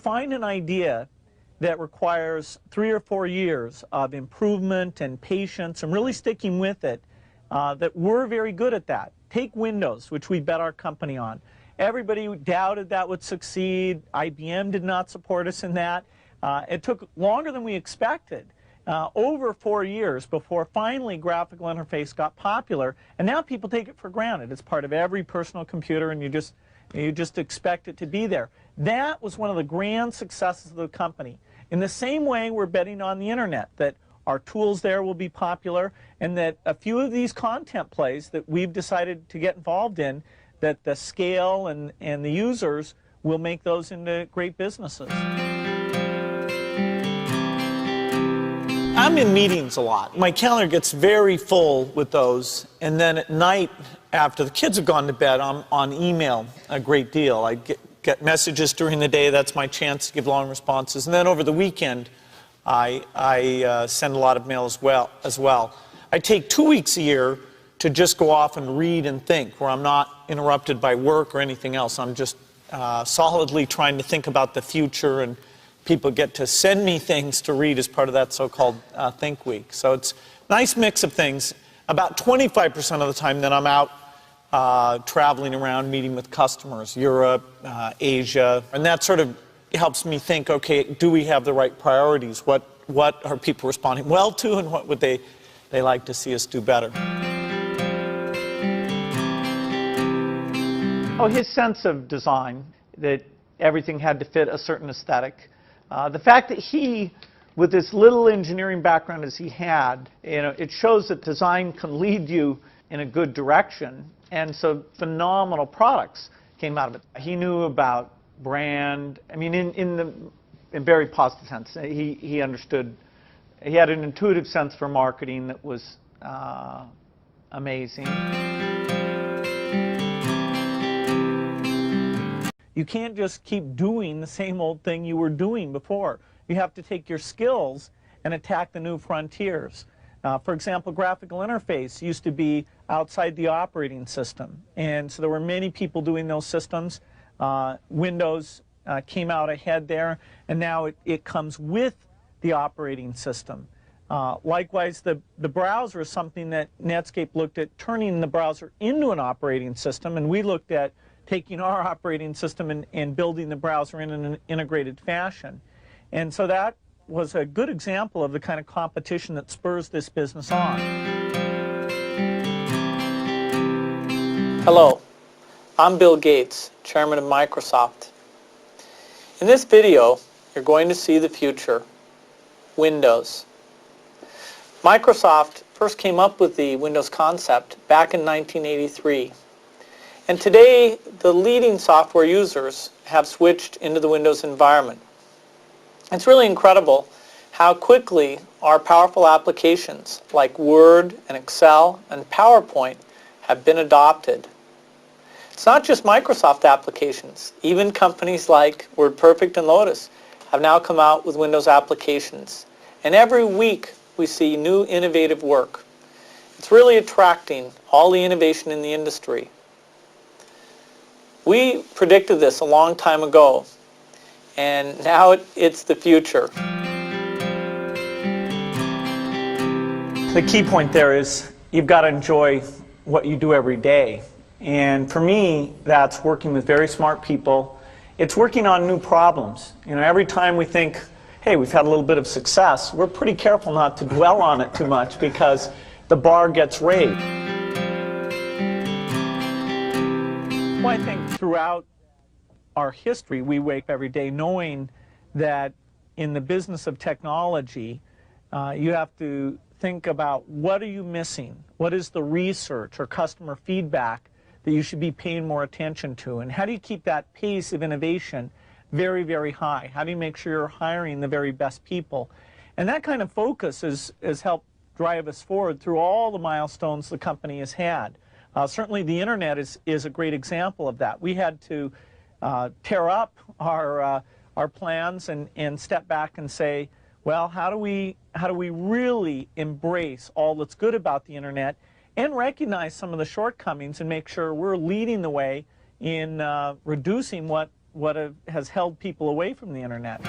find an idea that requires 3 or 4 years of improvement and patience and really sticking with it, that we're very good at that. Take Windows, which we bet our company on. Everybody doubted that would succeed. IBM did not support us in that. It took longer than we expected, over 4 years before finally graphical interface got popular, and now people take it for granted. It's part of every personal computer, and you just expect it to be there. That was one of the grand successes of the company. In the same way, we're betting on the internet, that our tools there will be popular, and that a few of these content plays that we've decided to get involved in, that the scale and the users will make those into great businesses. I'm in meetings a lot. My calendar gets very full with those, and then at night, after the kids have gone to bed, I'm on email a great deal. I get messages during the day. That's my chance to give long responses. And then over the weekend, I send a lot of mail as well. I take 2 weeks a year to just go off and read and think, where I'm not interrupted by work or anything else. I'm just solidly trying to think about the future, and people get to send me things to read as part of that so-called Think Week. So it's a nice mix of things. About 25% of the time that I'm out traveling around, meeting with customers, Europe, Asia, and that sort of helps me think, okay, do we have the right priorities? What are people responding well to, and what would they like to see us do better? Oh, his sense of design, that everything had to fit a certain aesthetic. The fact that he, with this little engineering background as he had, it shows that design can lead you in a good direction, and so phenomenal products came out of it. He knew about brand, I mean, in very positive sense. He understood, he had an intuitive sense for marketing that was amazing. You can't just keep doing the same old thing you were doing before. You have to take your skills and attack the new frontiers. For example, graphical interface used to be outside the operating system, and so there were many people doing those systems. Windows came out ahead there, and now it comes with the operating system. Likewise, the browser is something that Netscape looked at turning the browser into an operating system, and we looked at taking our operating system and building the browser in an integrated fashion. And so that was a good example of the kind of competition that spurs this business on. Hello, I'm Bill Gates, Chairman of Microsoft. In this video, you're going to see the future, Windows. Microsoft first came up with the Windows concept back in 1983. And today, the leading software users have switched into the Windows environment. It's really incredible how quickly our powerful applications like Word and Excel and PowerPoint have been adopted. It's not just Microsoft applications. Even companies like WordPerfect and Lotus have now come out with Windows applications. And every week we see new innovative work. It's really attracting all the innovation in the industry. We predicted this a long time ago, and now it's the future. The key point there is you've got to enjoy what you do every day. And for me, that's working with very smart people. It's working on new problems. Every time we think, hey, we've had a little bit of success, we're pretty careful not to dwell on it too much because the bar gets raised. Well, I think throughout our history, we wake up every day knowing that in the business of technology, you have to think about what are you missing? What is the research or customer feedback that you should be paying more attention to? And how do you keep that pace of innovation very, very high? How do you make sure you're hiring the very best people? And that kind of focus has helped drive us forward through all the milestones the company has had. Certainly the internet is a great example of that. We had to tear up our plans and step back and say, well, how do we really embrace all that's good about the internet and recognize some of the shortcomings and make sure we're leading the way in reducing what what has held people away from the internet.